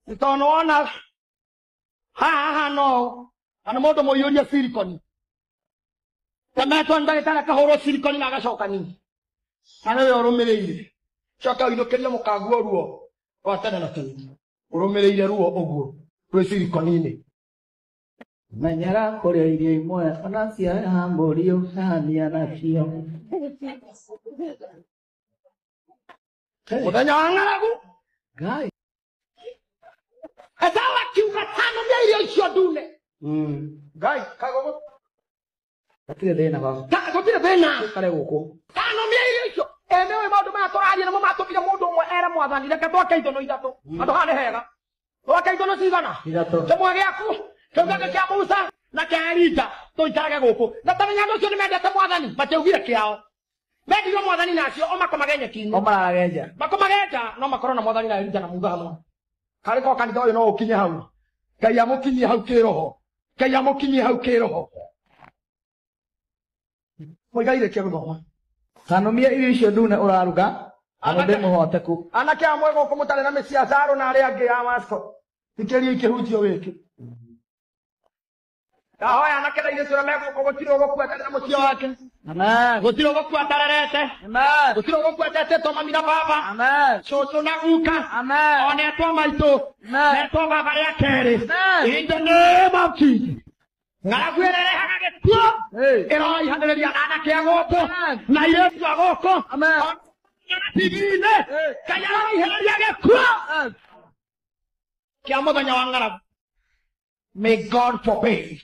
Nitaona ha no. Ana moto moyoni ya silicone. Tameto ndagitara kahoro silicone na gacoka nini. Ana we urumireire. Coka idokeria mukaguo ruo. Watana na tani. Urumireire ruo uguo. Rwe silicone ni. Manyara kuria irio imwe ona cia hamburio hania nacio. Muthenya wa ng'aragu. Ngai. Ezawa kiuga tano mia irio icio ndune. Ngai kagogo. Gutire thina baba. Gutire thina. Kare guku. Tano mia irio icio. Emewe maundu maturaria namo matukire mundu umwe ere mwathani reke twake ithono ithatu. Andu hane hega. Twake ithono cigana. Ithatu. Kimwe giaku. Kimwe kia Musa na kia Elija. Tuikarage guku. Na tamenya andu cio nimendete mwathani. Mateugire kiao. Mendirio mwathani nacio o makomage nyeki-ini. O maragenja. Makomagenja no makorwo na mwathani na Elija na Musa hamwe. Kari ko kanitha uyu no ukinye hau. Ngai amukinyie hau kiroho. Ngai amukinyie hau kiroho. Muigaire kia guthoma. Tanomia irio icio ndune uraruga. Ano ndi muhoteku. Anake amwe guku mutare na miciacaro na aria angi ya masko. Ikiria ikihutio wiki. Dahoya anake na irio meko gutiro gukua tena mucio wake. Amen. Gutiro gukua tararete. Amen. Gutiro gukua tete to mami na baba. Amen. Coco na guka. Amen. One to maitu. Amen. Neto baba ria keri. Amen. In the name of Jesus. Ng'aragu ĩrerehaga gĩkuũ ĩroihanĩrĩria na anake a gũkũ na airĩtu a gũkũ TV-inĩ Ngai aroihanĩrĩria gĩkuũ kĩa mũthenya wa ng'aragu. May God forbid.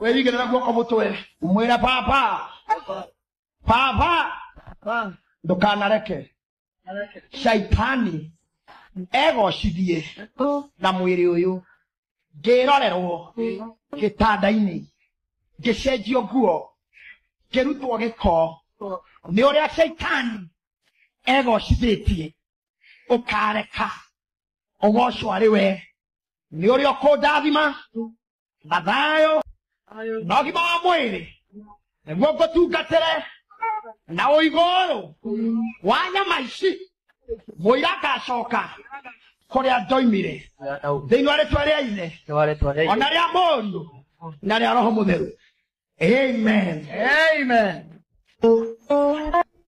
Wĩrigĩrĩra guoko mũtwe mwĩre papa ndũkanareke Shaitani egocithie na mwĩrĩ ũyũ ngĩrorerwo gĩtanda-inĩ ngĩcenjio nguo ngĩrutwo gĩko nĩ ũrĩa Shaitani egocithĩtie ũkareka ũgocwo arĩ we nĩ ũrĩa ũkũndathima na thayũ na ũgima wa mwĩrĩ nĩguo ngũtungatĩre na ũigũrũ wa nyama ici mũira ngacoka kũrĩa ndoimire thĩinĩ wa rĩtwa rĩa Ithe ona rĩa Mũriũ na rĩa Roho Mũtheru. Amen. Amen.